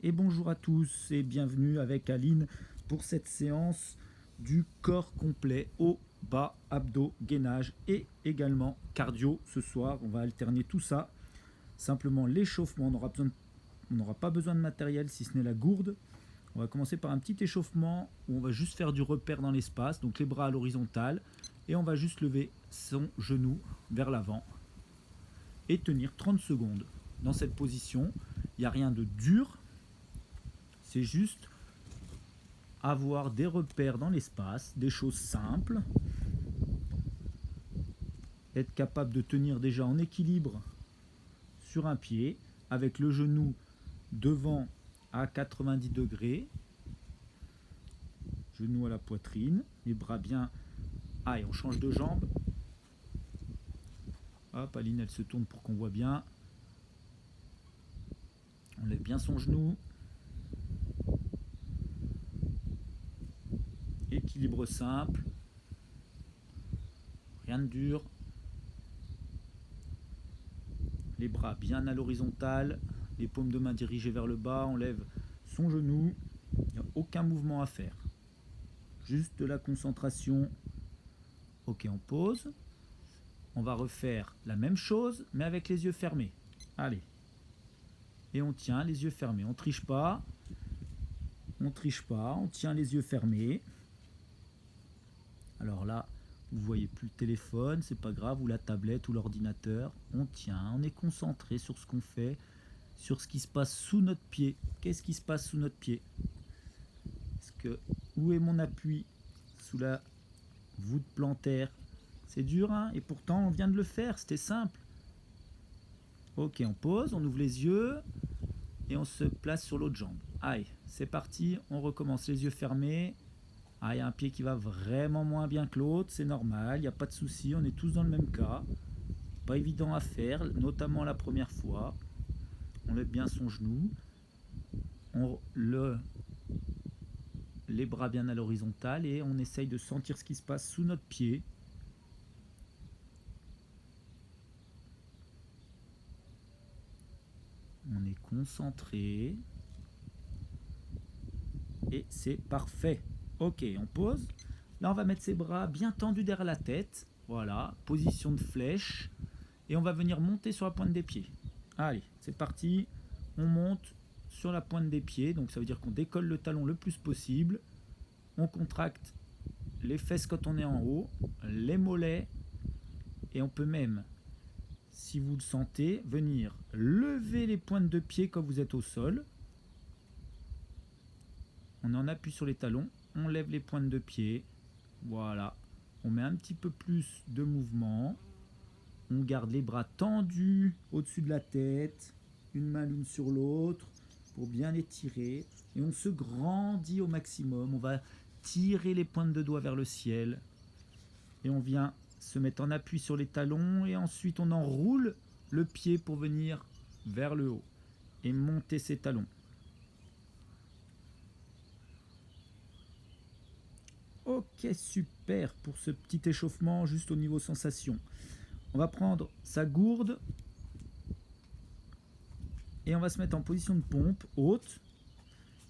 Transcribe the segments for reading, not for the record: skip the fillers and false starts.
Et bonjour à tous et bienvenue avec Aline pour cette séance du corps complet, haut, bas, abdos, gainage et également cardio. Ce soir, on va alterner tout ça. Simplement l'échauffement, on n'aura pas besoin de matériel si ce n'est la gourde. On va commencer par un petit échauffement où on va juste faire du repère dans l'espace, donc les bras à l'horizontale, et on va juste lever son genou vers l'avant et tenir 30 secondes. Dans cette position, il n'y a rien de dur, c'est juste avoir des repères dans l'espace, des choses simples, être capable de tenir déjà en équilibre sur un pied, avec le genou devant à 90 degrés, genou à la poitrine, les bras bien. Ah, et on change de jambe. Hop, Aline, elle se tourne pour qu'on voit bien. On lève bien son genou. Équilibre simple. Rien de dur. Les bras bien à l'horizontale. Les paumes de main dirigées vers le bas. On lève son genou. Il n'y a aucun mouvement à faire. Juste de la concentration. Ok, on pose. On va refaire la même chose, mais avec les yeux fermés. Allez. Et on tient les yeux fermés. On triche pas. On triche pas. On tient les yeux fermés. Alors là, vous voyez plus le téléphone, c'est pas grave, ou la tablette ou l'ordinateur. On tient, on est concentré sur ce qu'on fait, sur ce qui se passe sous notre pied. Qu'est-ce qui se passe sous notre pied? Où est mon appui sous la voûte plantaire? C'est dur, hein? Et pourtant, on vient de le faire, c'était simple. Ok, on pose, on ouvre les yeux et on se place sur l'autre jambe. Allez, c'est parti, on recommence les yeux fermés. Ah, il y a un pied qui va vraiment moins bien que l'autre, c'est normal, il n'y a pas de souci, on est tous dans le même cas. Pas évident à faire, notamment la première fois. On lève bien son genou. Les bras bien à l'horizontale et on essaye de sentir ce qui se passe sous notre pied. On est concentré. Et c'est parfait. Ok, on pose. Là, on va mettre ses bras bien tendus derrière la tête. Voilà, position de flèche. Et on va venir monter sur la pointe des pieds. Allez, c'est parti. On monte sur la pointe des pieds. Donc ça veut dire qu'on décolle le talon le plus possible. On contracte les fesses quand on est en haut, les mollets. Et on peut même, si vous le sentez, venir lever les pointes de pied quand vous êtes au sol. On en appuie sur les talons, on lève les pointes de pied. Voilà. On met un petit peu plus de mouvement. On garde les bras tendus au-dessus de la tête, une main l'une sur l'autre, pour bien les tirer. Et on se grandit au maximum. On va tirer les pointes de doigts vers le ciel. Et on vient se mettre en appui sur les talons. Et ensuite, on enroule le pied pour venir vers le haut. Et monter ses talons. Ok, super pour ce petit échauffement juste au niveau sensation. On va prendre sa gourde et on va se mettre en position de pompe haute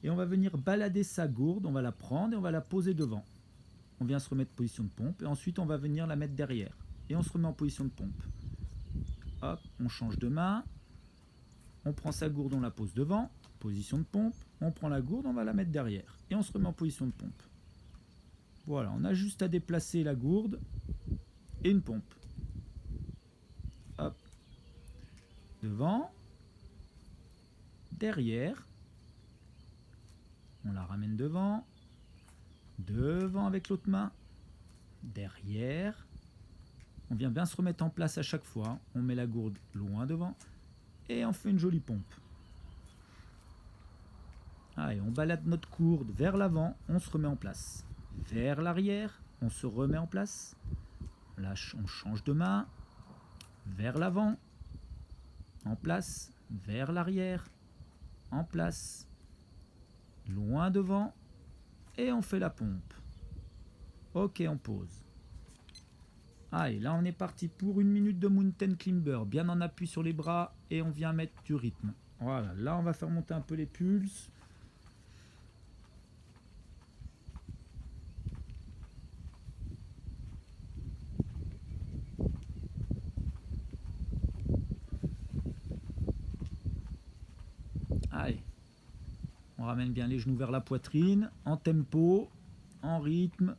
et on va venir balader sa gourde, on va la prendre et on va la poser devant. On vient se remettre en position de pompe et ensuite on va venir la mettre derrière et on se remet en position de pompe. Hop, on change de main, on prend sa gourde, on la pose devant, position de pompe, on prend la gourde, on va la mettre derrière et on se remet en position de pompe. Voilà, on a juste à déplacer la gourde et une pompe. Hop. Devant. Derrière. On la ramène devant. Devant avec l'autre main. Derrière. On vient bien se remettre en place à chaque fois. On met la gourde loin devant. Et on fait une jolie pompe. Allez, on balade notre gourde vers l'avant. On se remet en place. Vers l'arrière. On se remet en place. Là, on change de main. Vers l'avant. En place. Vers l'arrière. En place. Loin devant. Et on fait la pompe. Ok, on pose. Allez, là on est parti pour 1 minute de mountain climber. Bien en appui sur les bras et on vient mettre du rythme. Voilà, là on va faire monter un peu les pulses. Allez, on ramène bien les genoux vers la poitrine, en tempo, en rythme.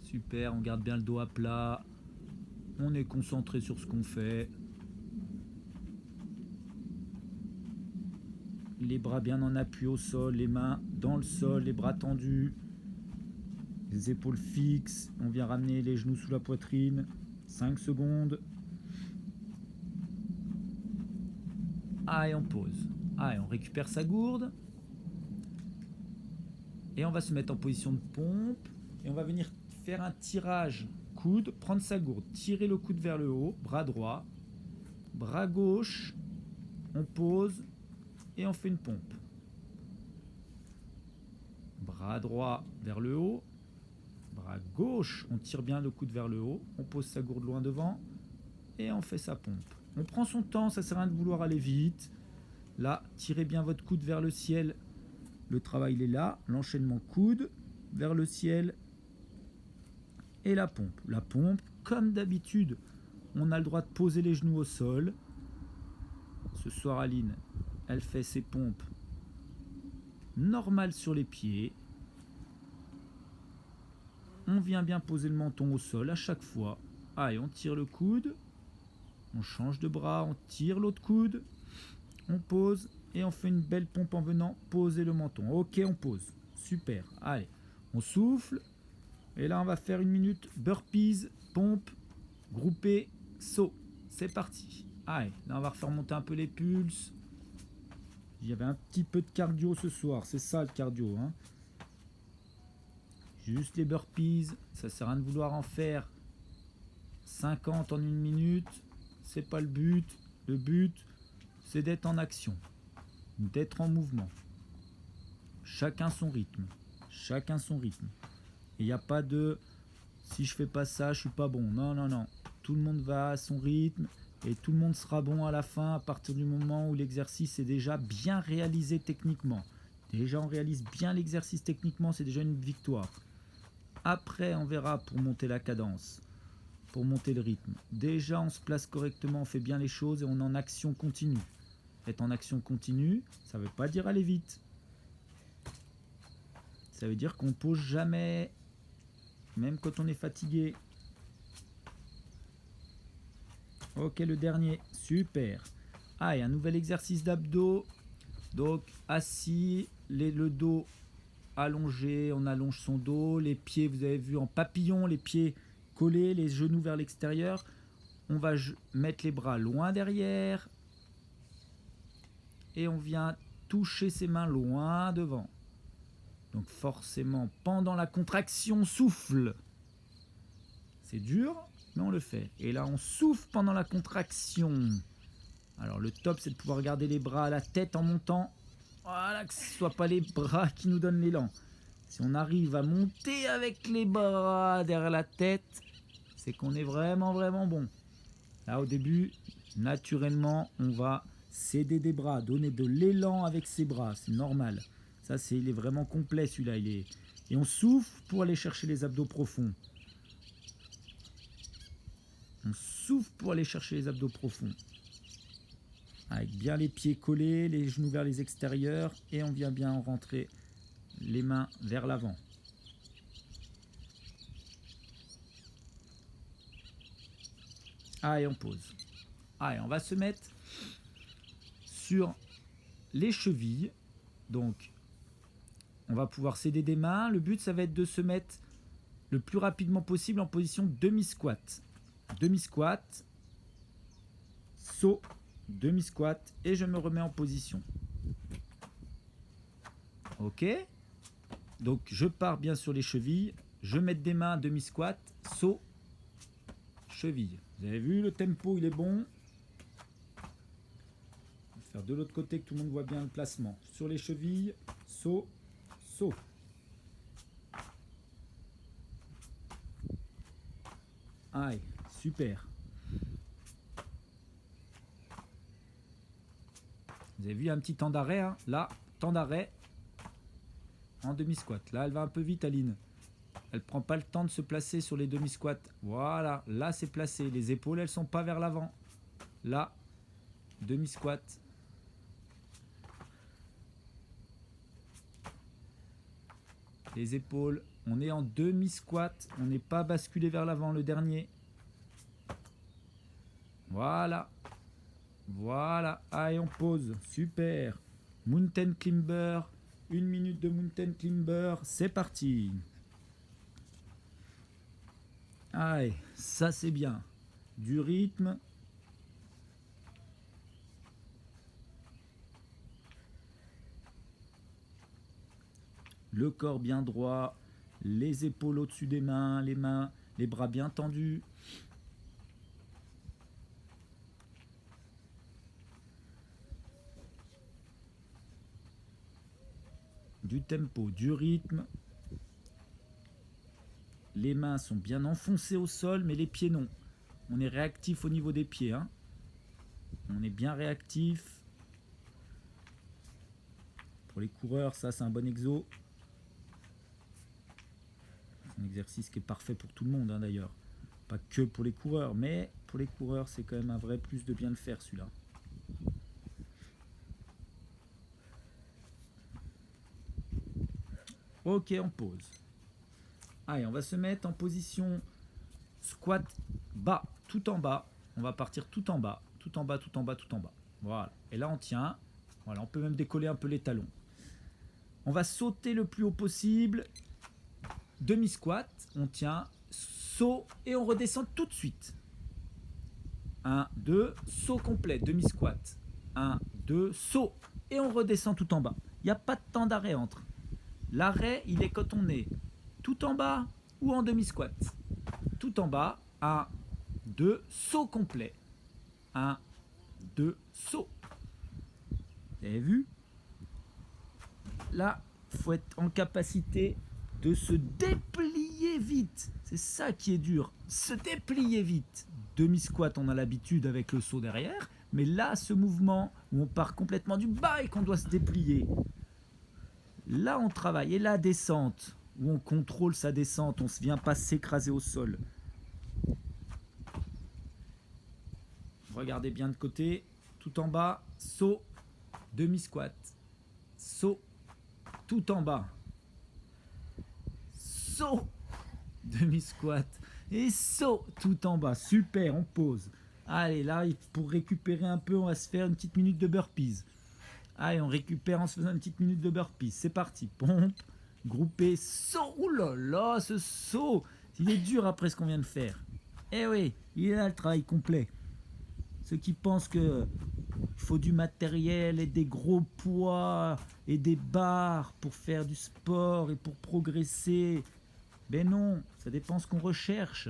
Super, on garde bien le dos à plat. On est concentré sur ce qu'on fait. Les bras bien en appui au sol, les mains dans le sol, les bras tendus. Les épaules fixes. On vient ramener les genoux sous la poitrine. 5 secondes. Et on pose. Et on récupère sa gourde. Et on va se mettre en position de pompe. Et on va venir faire un tirage coude, prendre sa gourde, tirer le coude vers le haut, bras droit, bras gauche, on pose et on fait une pompe. Bras droit vers le haut, bras gauche, on tire bien le coude vers le haut, on pose sa gourde loin devant et on fait sa pompe. On prend son temps, ça sert à rien de vouloir aller vite. Là, tirez bien votre coude vers le ciel. Le travail il est là, l'enchaînement coude vers le ciel. Et la pompe. La pompe, comme d'habitude, on a le droit de poser les genoux au sol. Ce soir, Aline, elle fait ses pompes normales sur les pieds. On vient bien poser le menton au sol à chaque fois. Allez, on tire le coude. On change de bras, on tire l'autre coude. On pose et on fait une belle pompe en venant poser le menton. Ok, on pose. Super. Allez, on souffle. Et là, on va faire 1 minute burpees, pompe, groupé, saut. C'est parti. Allez, là, on va refaire monter un peu les pulses. Il y avait un petit peu de cardio ce soir. C'est ça le cardio. Hein. Juste les burpees. Ça sert à rien de vouloir en faire 50 en 1 minute. C'est pas le but. Le but, c'est d'être en action. D'être en mouvement. Chacun son rythme. Chacun son rythme. Il n'y a pas de si je fais pas ça, je suis pas bon. Non, non, non. Tout le monde va à son rythme et tout le monde sera bon à la fin à partir du moment où l'exercice est déjà bien réalisé techniquement. Déjà, on réalise bien l'exercice techniquement, c'est déjà une victoire. Après, on verra pour monter la cadence, pour monter le rythme. Déjà, on se place correctement, on fait bien les choses et on est en action continue. Être en action continue, ça ne veut pas dire aller vite. Ça veut dire qu'on ne pose jamais. Même quand on est fatigué. Ok, le dernier. Super. Et un nouvel exercice d'abdos. Donc, assis, le dos allongé. On allonge son dos. Les pieds, vous avez vu, en papillon. Les pieds collés, les genoux vers l'extérieur. On va mettre les bras loin derrière. Et on vient toucher ses mains loin devant. Donc forcément, pendant la contraction, on souffle. C'est dur, mais on le fait. Et là, on souffle pendant la contraction. Alors le top, c'est de pouvoir garder les bras à la tête en montant. Voilà, que ce ne soit pas les bras qui nous donnent l'élan. Si on arrive à monter avec les bras derrière la tête, c'est qu'on est vraiment, vraiment bon. Là, au début, naturellement, on va céder des bras, donner de l'élan avec ses bras. C'est normal. Ça, il est vraiment complet celui-là. Et on souffle pour aller chercher les abdos profonds. On souffle pour aller chercher les abdos profonds. Avec bien les pieds collés, les genoux vers les extérieurs. Et on vient bien rentrer les mains vers l'avant. Et on pose. Et on va se mettre sur les chevilles. Donc, on va pouvoir céder des mains. Le but, ça va être de se mettre le plus rapidement possible en position demi-squat. Demi-squat, saut, demi-squat, et je me remets en position. Ok. Donc, je pars bien sur les chevilles. Je mets des mains, demi-squat, saut. cheville. Vous avez vu, le tempo, il est bon. On va faire de l'autre côté que tout le monde voit bien le placement. Sur les chevilles, saut, saut. Aïe, super. Vous avez vu un petit temps d'arrêt, hein? Là, temps d'arrêt en demi-squat. Là, elle va un peu vite, Aline. Elle prend pas le temps de se placer sur les demi-squats. Voilà, là c'est placé. Les épaules, elles sont pas vers l'avant. Là, demi-squat. Les épaules, on est en demi-squat. On n'est pas basculé vers l'avant, le dernier. Voilà. Voilà. Allez, on pose. Super. Mountain Climber. 1 minute de Mountain Climber. C'est parti. Allez, ça c'est bien. Du rythme. Le corps bien droit. Les épaules au-dessus des mains. Les bras bien tendus. Du tempo, du rythme. Les mains sont bien enfoncées au sol, mais les pieds non. On est réactif au niveau des pieds. Hein. On est bien réactif. Pour les coureurs, ça c'est un bon exo. C'est un exercice qui est parfait pour tout le monde hein, d'ailleurs. Pas que pour les coureurs, mais pour les coureurs, c'est quand même un vrai plus de bien le faire celui-là. Ok, on pose. Allez, on va se mettre en position squat bas, tout en bas. On va partir tout en bas, tout en bas, tout en bas, tout en bas. Voilà. Et là, on tient. Voilà, on peut même décoller un peu les talons. On va sauter le plus haut possible. Demi-squat, on tient, saut et on redescend tout de suite. 1, 2, saut complet, demi-squat. 1, 2, saut et on redescend tout en bas. Il n'y a pas de temps d'arrêt entre. L'arrêt, il est quand on est tout en bas ou en demi-squat. Tout en bas, 1, 2, saut complet. 1, 2, saut. Vous avez vu? Là, il faut être en capacité de se déplier vite. C'est ça qui est dur. Se déplier vite. Demi-squat, on a l'habitude avec le saut derrière. Mais là, ce mouvement où on part complètement du bas et qu'on doit se déplier. Là, on travaille. Et la descente, où on contrôle sa descente, on ne vient pas s'écraser au sol. Regardez bien de côté. Tout en bas, saut, demi-squat. Saut, tout en bas. Saut, demi-squat. Et saut, tout en bas. Super, on pose. Allez, là, pour récupérer un peu, on va se faire une petite minute de burpees. Allez, on récupère en se faisant une petite minute de burpees. C'est parti. Pompe, groupé, saut. Ouh là là, ce saut. Il est dur après ce qu'on vient de faire. Eh oui, il est là le travail complet. Ceux qui pensent qu'il faut du matériel et des gros poids et des barres pour faire du sport et pour progresser. Ben non, ça dépend ce qu'on recherche.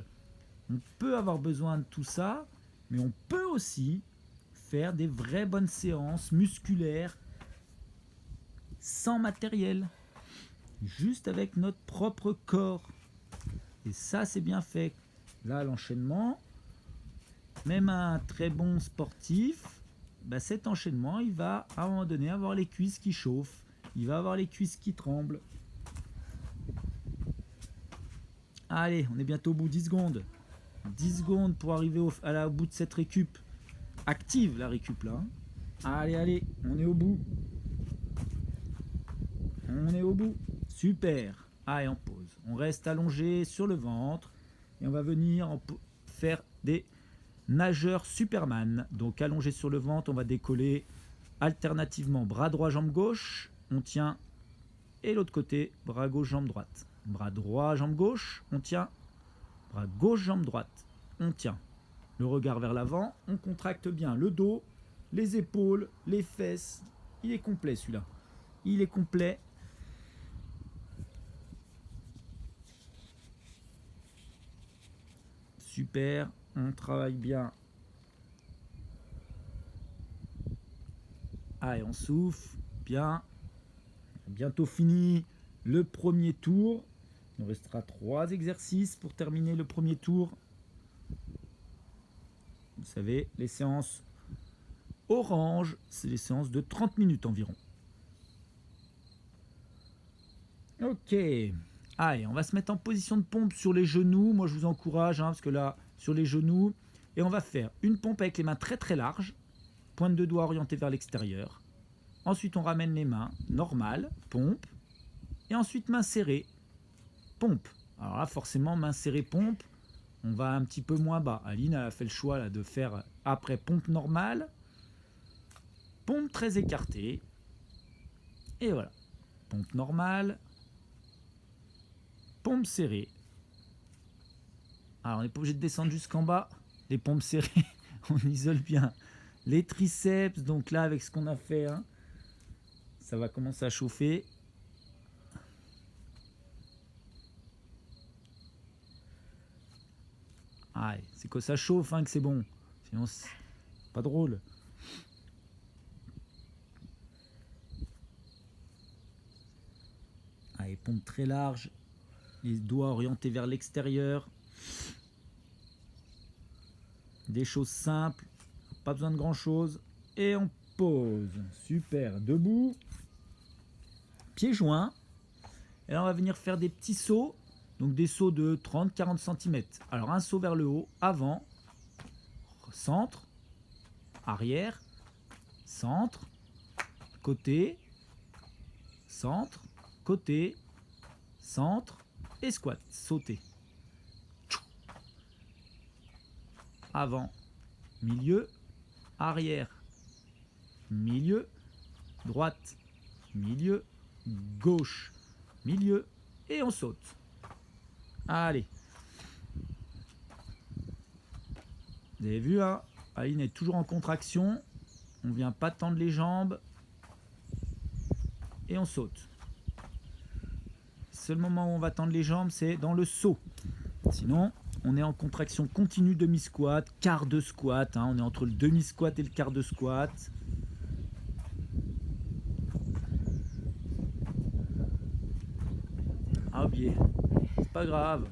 On peut avoir besoin de tout ça, mais on peut aussi faire des vraies bonnes séances musculaires sans matériel, juste avec notre propre corps. Et ça, c'est bien fait. Là, l'enchaînement, même un très bon sportif, ben cet enchaînement, il va à un moment donné avoir les cuisses qui chauffent, il va avoir les cuisses qui tremblent. Allez, on est bientôt au bout, 10 secondes. 10 secondes pour arriver au bout de cette récup. Active la récup là. Allez, allez, on est au bout. On est au bout. Super. Allez, on pose. On reste allongé sur le ventre. Et on va venir faire des nageurs Superman. Donc allongé sur le ventre, on va décoller alternativement bras droit, jambe gauche. On tient. Et l'autre côté, bras gauche, jambe droite. Bras droit, jambe gauche, on tient. Bras gauche, jambe droite, on tient. Le regard vers l'avant, on contracte bien le dos, les épaules, les fesses. Il est complet celui-là. Il est complet. Super. On travaille bien. Allez, on souffle. Bien. Bientôt fini le premier tour. Il nous restera 3 exercices pour terminer le premier tour. Vous savez, les séances orange, c'est des séances de 30 minutes environ. Ok. Allez, on va se mettre en position de pompe sur les genoux. Moi, je vous encourage, parce que là, sur les genoux. Et on va faire une pompe avec les mains très très larges. Pointe de doigt orientée vers l'extérieur. Ensuite, on ramène les mains normales, pompe. Et ensuite, main serrée, pompe. Alors là, forcément, main serrée, pompe. On va un petit peu moins bas. Aline a fait le choix là, de faire après pompe normale. Pompe très écartée. Et voilà. Pompe normale. Pompe serrée. Alors, on n'est pas obligé de descendre jusqu'en bas. Les pompes serrées, on isole bien les triceps. Donc là, avec ce qu'on a fait, ça va commencer à chauffer. Ah, c'est que ça chauffe que c'est bon. Sinon, c'est pas drôle. Allez, pompe très large. Les doigts orientés vers l'extérieur. Des choses simples. Pas besoin de grand chose. Et on pose. Super. Debout. Pieds joints. Et là, on va venir faire des petits sauts. Donc des sauts de 30-40 cm. Alors un saut vers le haut. Avant. Centre. Arrière. Centre. Côté. Centre. Côté. Centre. Et squat. Sauter. Avant. Milieu. Arrière. Milieu. Droite. Milieu. Gauche. Milieu. Et on saute. Allez. Vous avez vu, Aline est toujours en contraction. On ne vient pas tendre les jambes. Et on saute. Le seul moment où on va tendre les jambes, c'est dans le saut. Sinon, on est en contraction continue demi-squat, quart de squat. On est entre le demi-squat et le quart de squat. Ah bien, c'est pas grave.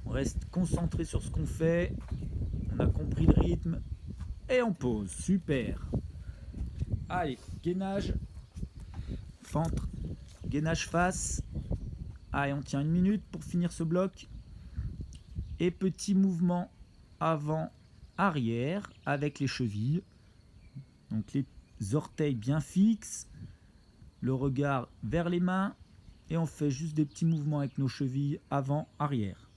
On reste concentré sur ce qu'on fait. On a compris le rythme. Et on pose. Super. Allez, gainage. Fentre. Gainage face. Allez, on tient 1 minute pour finir ce bloc. Et petit mouvement avant-arrière avec les chevilles. Donc les orteils bien fixes. Le regard vers les mains. Et on fait juste des petits mouvements avec nos chevilles avant-arrière.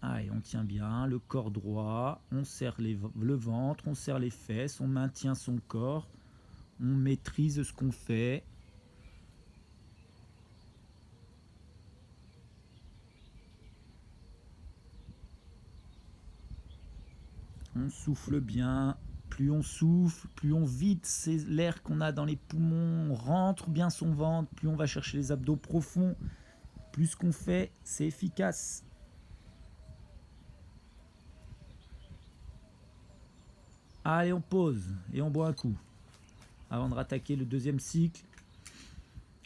Allez, on tient bien le corps droit, on serre le ventre, on serre les fesses, on maintient son corps, on maîtrise ce qu'on fait. On souffle bien. Plus on souffle, plus on vide l'air qu'on a dans les poumons, on rentre bien son ventre, plus on va chercher les abdos profonds, plus ce qu'on fait, c'est efficace. Allez, on pose et on boit un coup avant de rattaquer le deuxième cycle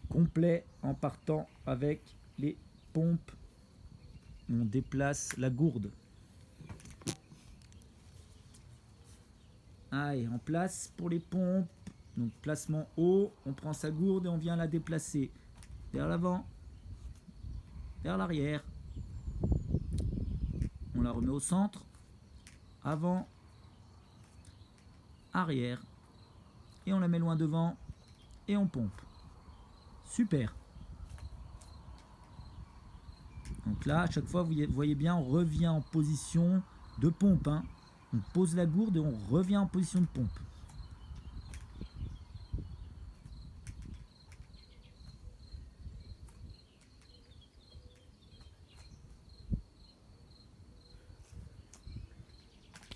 complet en partant avec les pompes. On déplace la gourde. Allez, en place pour les pompes. Donc placement haut, on prend sa gourde et on vient la déplacer vers l'avant, vers l'arrière. On la remet au centre, avant, arrière. Et on la met loin devant et on pompe. Super. Donc là, à chaque fois, vous voyez bien, on revient en position de pompe. On pose la gourde et on revient en position de pompe.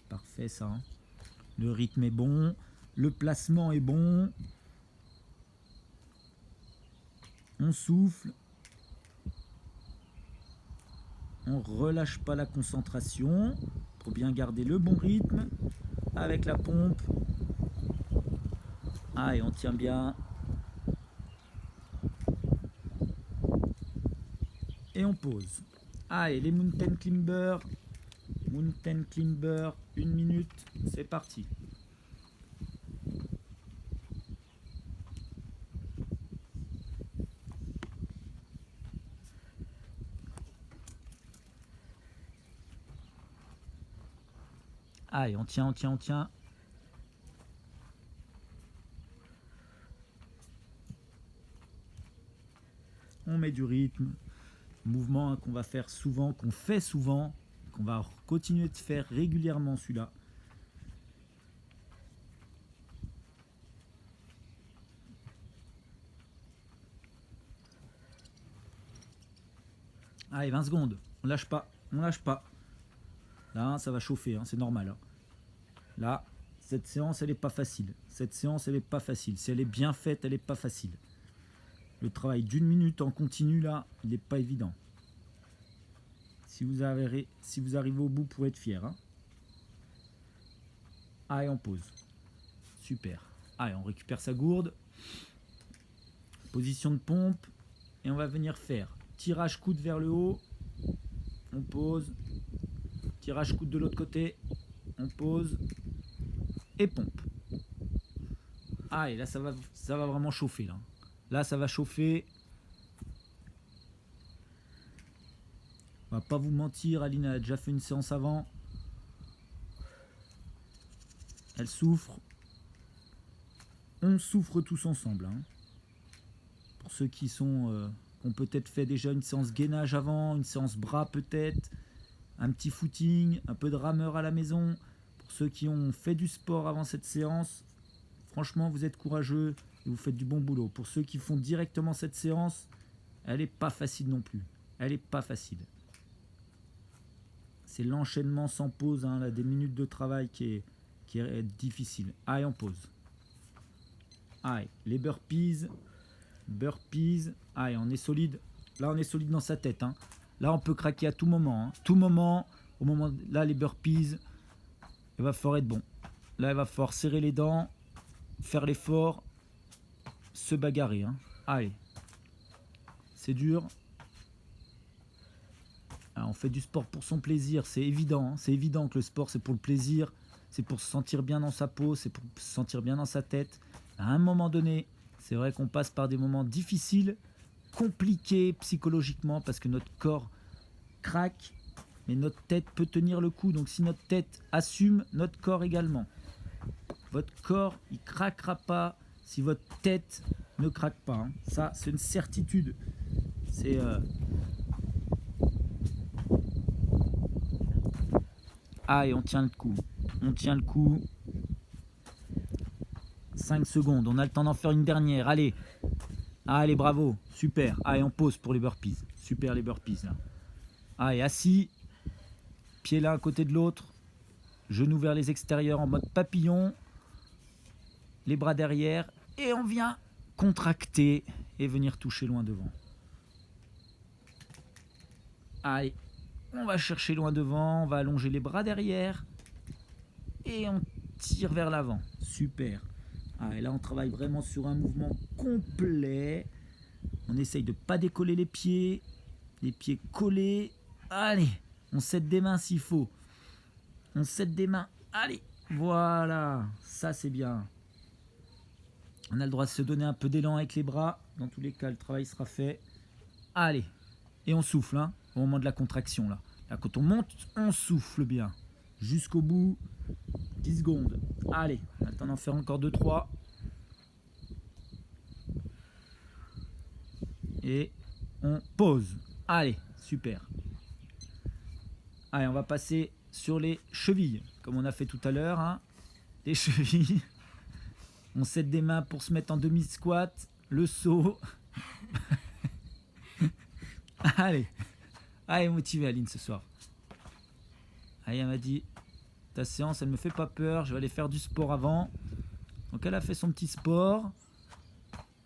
Parfait ça. Le rythme est bon, le placement est bon. On souffle. On relâche pas la concentration pour bien garder le bon rythme avec la pompe. Ah, et on tient bien. Et on pose. Ah, et les mountain climbers. Mountain climber, 1 minute, c'est parti. Allez, on tient, on tient, on tient. On met du rythme. Mouvement qu'on va faire souvent, qu'on fait souvent, qu'on va continuer de faire régulièrement celui-là. Allez, 20 secondes. On lâche pas, on lâche pas. Là, ça va chauffer, hein, c'est normal. Hein. Là, cette séance, elle n'est pas facile. Cette séance, elle n'est pas facile. Si elle est bien faite, elle n'est pas facile. Le travail d'1 minute en continu, là, il n'est pas évident. Si vous arrivez au bout, pour être fier. Hein. Allez, on pose. Super. Allez, on récupère sa gourde. Position de pompe. Et on va venir faire tirage coude vers le haut. On pose. Tirage coude de l'autre côté. On pose. Et pompe. Allez, là, ça va vraiment chauffer. Là, ça va chauffer. On va pas vous mentir, Aline a déjà fait une séance avant. Elle souffre. On souffre tous ensemble. Hein. Pour ceux qui ont peut-être fait déjà une séance gainage avant, une séance bras peut-être, un petit footing, un peu de rameur à la maison. Pour ceux qui ont fait du sport avant cette séance, franchement, vous êtes courageux et vous faites du bon boulot. Pour ceux qui font directement cette séance, elle n'est pas facile non plus. Elle n'est pas facile. C'est l'enchaînement sans pause, hein, là, des minutes de travail qui est difficile. Allez, on pose. Allez, les burpees. Allez, on est solide. Là, on est solide dans sa tête. Hein. Là, on peut craquer à tout moment. Hein. Tout moment, au moment là, les burpees, il va falloir être bon. Là, il va falloir serrer les dents, faire l'effort, se bagarrer. Hein. Allez, c'est dur. Alors, on fait du sport pour son plaisir, c'est évident. Hein. C'est évident que le sport, c'est pour le plaisir. C'est pour se sentir bien dans sa peau, c'est pour se sentir bien dans sa tête. À un moment donné, c'est vrai qu'on passe par des moments difficiles, compliqués psychologiquement, parce que notre corps craque, mais notre tête peut tenir le coup. Donc si notre tête assume, notre corps également. Votre corps, il ne craquera pas si votre tête ne craque pas. Hein. Ça, c'est une certitude. C'est... Ah, et on tient le coup. On tient le coup. 5 secondes. On a le temps d'en faire une dernière. Allez. Allez, bravo. Super. Allez, on pose pour les burpees. Super, les burpees, là. Allez, assis. Pieds l'un à côté de l'autre. Genoux vers les extérieurs en mode papillon. Les bras derrière. Et on vient contracter et venir toucher loin devant. Allez. On va chercher loin devant, on va allonger les bras derrière et on tire vers l'avant. Super. Ah, et là, on travaille vraiment sur un mouvement complet. On essaye de ne pas décoller les pieds collés. Allez, on cède des mains s'il faut. On cède des mains. Allez, voilà, ça c'est bien. On a le droit de se donner un peu d'élan avec les bras. Dans tous les cas, le travail sera fait. Allez, et on souffle, hein. Au moment de la contraction là. Là, quand on monte, on souffle bien. Jusqu'au bout, 10 secondes. Allez, on a le temps d'en faire encore 2-3. Et on pose. Allez, super. Allez, on va passer sur les chevilles, comme on a fait tout à l'heure. Hein. Les chevilles. On cède des mains pour se mettre en demi-squat. Le saut. Allez. Allez, motivée Aline ce soir. Allez, elle m'a dit, ta séance, elle me fait pas peur, je vais aller faire du sport avant. Donc elle a fait son petit sport.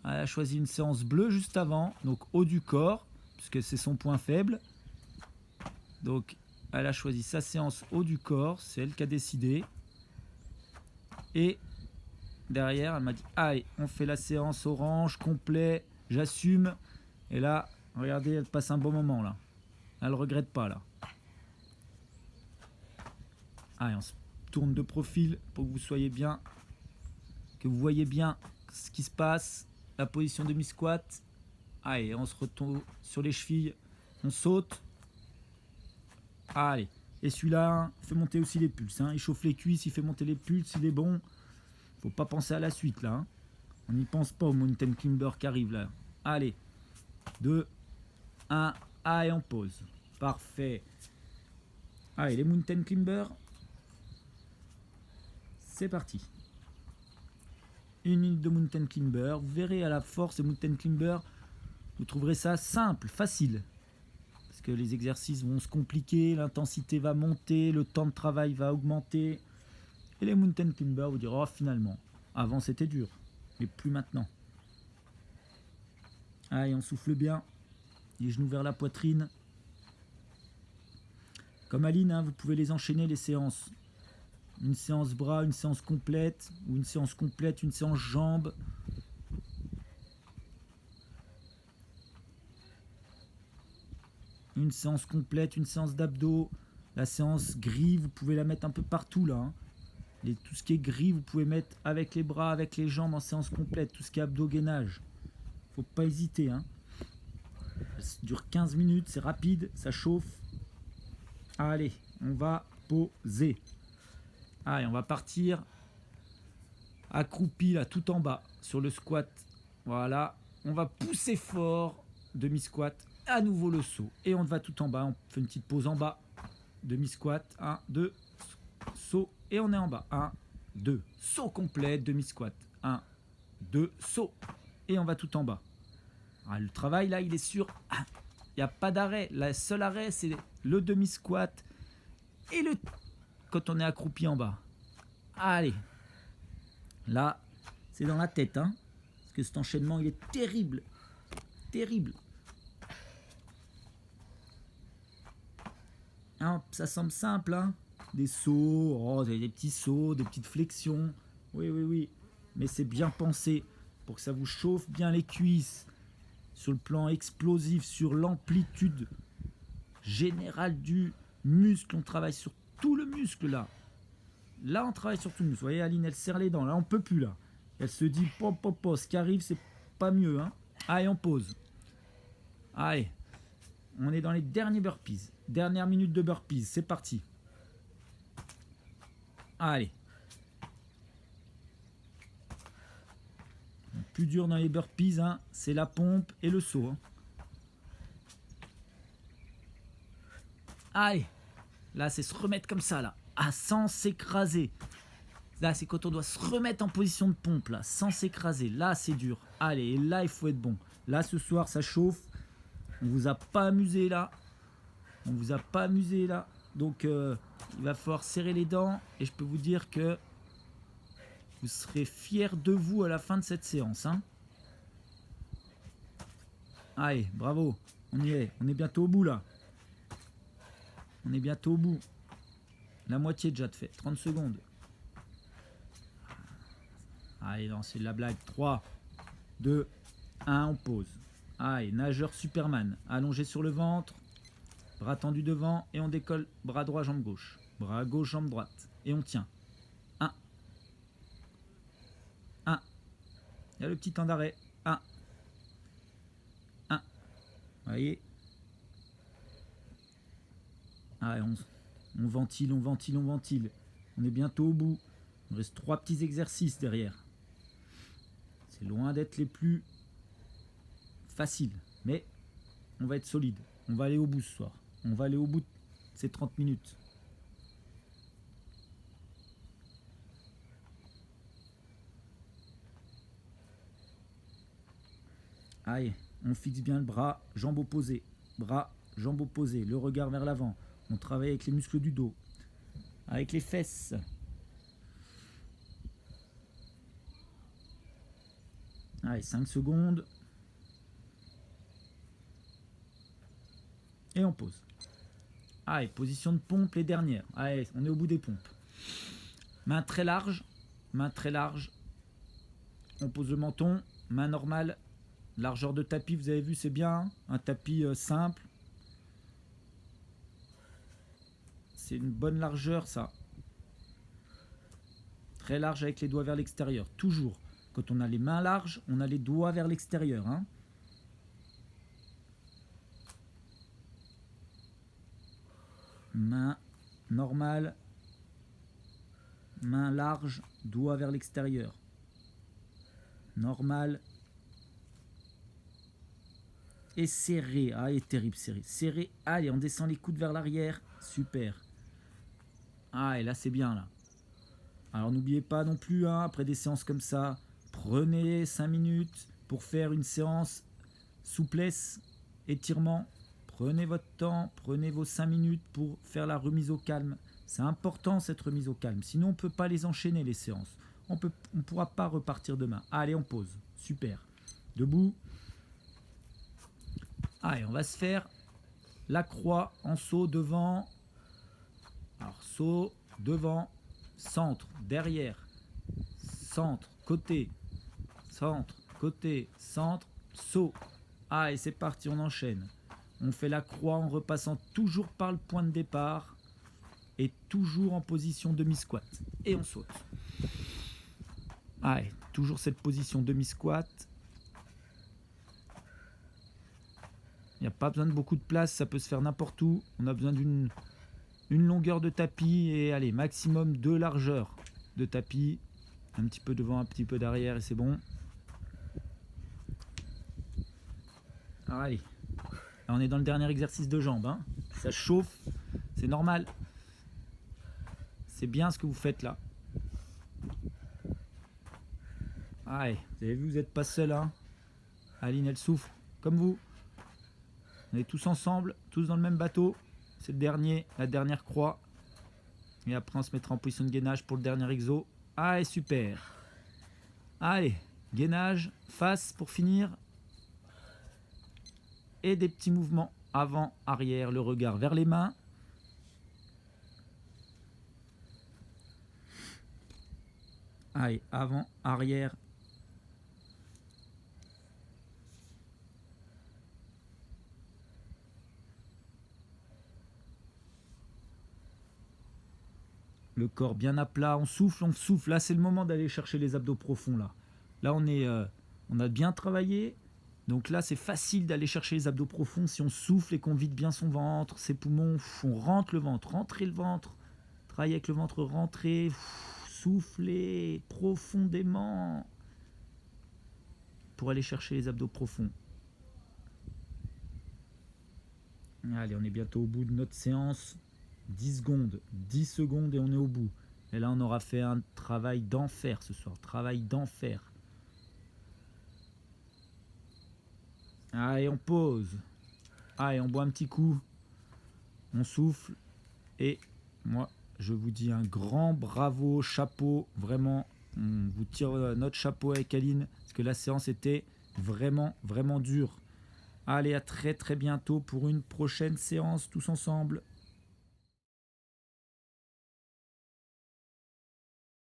Elle a choisi une séance bleue juste avant, donc haut du corps, puisque c'est son point faible. Donc, elle a choisi sa séance haut du corps, c'est elle qui a décidé. Et derrière, elle m'a dit, allez, on fait la séance orange, complet, j'assume. Et là, regardez, elle passe un bon moment, là. Elle ne regrette pas, là. Allez, on se tourne de profil pour que vous soyez bien, que vous voyez bien ce qui se passe. La position demi-squat. Allez, on se retourne sur les chevilles. On saute. Allez. Et celui-là, hein, fait monter aussi les pulses. Hein. Il chauffe les cuisses, il fait monter les pulses, il est bon. Faut pas penser à la suite, là. Hein. On n'y pense pas au mountain climber qui arrive, là. Allez. 2, 1. Allez, on pose. Parfait. Allez, les mountain climbers. C'est parti. 1 minute de mountain climber. Vous verrez à la force, les mountain climber, vous trouverez ça simple, facile. Parce que les exercices vont se compliquer, l'intensité va monter, le temps de travail va augmenter. Et les mountain climber, vous direz, oh, finalement, avant c'était dur, mais plus maintenant. Allez, on souffle bien. Les genoux vers la poitrine. Comme Aline, hein, vous pouvez les enchaîner, les séances. Une séance bras, une séance complète, ou une séance complète, une séance jambes. Une séance complète, une séance d'abdos. La séance gris, vous pouvez la mettre un peu partout là. Hein. Tout ce qui est gris, vous pouvez mettre avec les bras, avec les jambes en séance complète. Tout ce qui est abdos-gainage. Faut pas hésiter. Hein. Ça dure 15 minutes, c'est rapide, ça chauffe. Allez, on va poser. Allez, on va partir accroupi là, tout en bas, sur le squat. Voilà, on va pousser fort, demi-squat, à nouveau le saut. Et on va tout en bas, on fait une petite pause en bas. Demi-squat, 1, 2, saut, et on est en bas. 1, 2, saut complet, demi-squat. 1, 2, saut, et on va tout en bas. Alors, le travail là, il est sûr, il n'y a pas d'arrêt. Le seul arrêt, c'est le demi-squat et le... quand on est accroupi en bas. Allez. Là, c'est dans la tête, hein. Parce que cet enchaînement, il est terrible. Terrible. Hein, ça semble simple, hein. Des sauts, oh, des petits sauts, des petites flexions. Oui, oui, oui. Mais c'est bien pensé pour que ça vous chauffe bien les cuisses. Sur le plan explosif, sur l'amplitude générale du muscle. On travaille sur tout le muscle, là. Là, on travaille sur tout le muscle. Vous voyez, Aline, elle serre les dents. Là, on peut plus, là. Elle se dit, pop, pop, pop. Ce qui arrive, c'est pas mieux, hein. Allez, on pose. Allez. On est dans les derniers burpees. Dernière minute de burpees. C'est parti. Allez. Le plus dur dans les burpees, hein, c'est la pompe et le saut. Hein. Allez. Là, c'est se remettre comme ça, là. Ah, sans s'écraser. Là, c'est quand on doit se remettre en position de pompe, là, sans s'écraser. Là, c'est dur. Allez, et là, il faut être bon. Là, ce soir, ça chauffe. On vous a pas amusé, là. On vous a pas amusé, là. Donc, il va falloir serrer les dents. Et je peux vous dire que vous serez fiers de vous à la fin de cette séance. Hein. Allez, bravo. On y est. On est bientôt au bout, là. On est bientôt au bout. La moitié déjà de fait. 30 secondes. Allez, non, c'est de la blague. 3, 2, 1, on pose. Allez, nageur Superman. Allongé sur le ventre. Bras tendus devant. Et on décolle. Bras droit, jambe gauche. Bras gauche, jambe droite. Et on tient. 1. 1. Il y a le petit temps d'arrêt. 1. 1. Vous voyez. Allez, on ventile, on ventile, on ventile. On est bientôt au bout. Il nous reste 3 petits exercices derrière. C'est loin d'être les plus faciles. Mais on va être solide. On va aller au bout ce soir. On va aller au bout de ces 30 minutes. Allez, on fixe bien le bras, jambes opposées. Bras, jambes opposées. Le regard vers l'avant. On travaille avec les muscles du dos. Avec les fesses. Allez, 5 secondes. Et on pose. Allez, position de pompe, les dernières. Allez, on est au bout des pompes. Main très large. Main très large. On pose le menton. Main normale. Largeur de tapis, vous avez vu, c'est bien. Un tapis simple. C'est une bonne largeur, ça. Très large avec les doigts vers l'extérieur. Toujours. Quand on a les mains larges, on a les doigts vers l'extérieur. Hein. Main normale. Main large, doigts vers l'extérieur. Normal. Et serré. Ah, il est terrible, serré. Serré. Allez, on descend les coudes vers l'arrière. Super. Ah, et là, c'est bien, là. Alors, n'oubliez pas non plus, hein, après des séances comme ça, prenez 5 minutes pour faire une séance souplesse, étirement. Prenez votre temps, prenez vos 5 minutes pour faire la remise au calme. C'est important, cette remise au calme. Sinon, on ne peut pas les enchaîner, les séances. On ne pourra pas repartir demain. Allez, on pose. Super. Debout. Allez, on va se faire la croix en saut devant. Alors, saut devant, centre, derrière, centre, côté, centre, saut. Allez, c'est parti, on enchaîne. On fait la croix en repassant toujours par le point de départ et toujours en position demi-squat. Et on saute. Allez, toujours cette position demi-squat. Il n'y a pas besoin de beaucoup de place, ça peut se faire n'importe où. On a besoin d'une longueur de tapis et allez, maximum 2 largeurs de tapis. Un petit peu devant, un petit peu derrière et c'est bon. Alors allez, là, on est dans le dernier exercice de jambes. Hein. Ça chauffe, c'est normal. C'est bien ce que vous faites là. Allez, vous avez vu, vous n'êtes pas seul. Hein. Aline, elle souffre comme vous. On est tous ensemble, tous dans le même bateau. C'est le dernier, la dernière croix. Et après, on se mettra en position de gainage pour le dernier exo. Allez, super. Allez, gainage, face pour finir. Et des petits mouvements avant, arrière, le regard vers les mains. Allez, avant, arrière. Le corps bien à plat, on souffle, on souffle. Là, c'est le moment d'aller chercher les abdos profonds. Là on a bien travaillé. Donc là, c'est facile d'aller chercher les abdos profonds si on souffle et qu'on vide bien son ventre, ses poumons. On rentre le ventre, rentrez le ventre. Travaillez avec le ventre rentré. Soufflez profondément pour aller chercher les abdos profonds. Allez, on est bientôt au bout de notre séance. 10 secondes et on est au bout. Et là, on aura fait un travail d'enfer ce soir. Travail d'enfer. Allez, on pose. Allez, on boit un petit coup. On souffle. Et moi, je vous dis un grand bravo, chapeau. Vraiment, on vous tire notre chapeau avec Aline. Parce que la séance était vraiment, vraiment dure. Allez, à très, très bientôt pour une prochaine séance tous ensemble.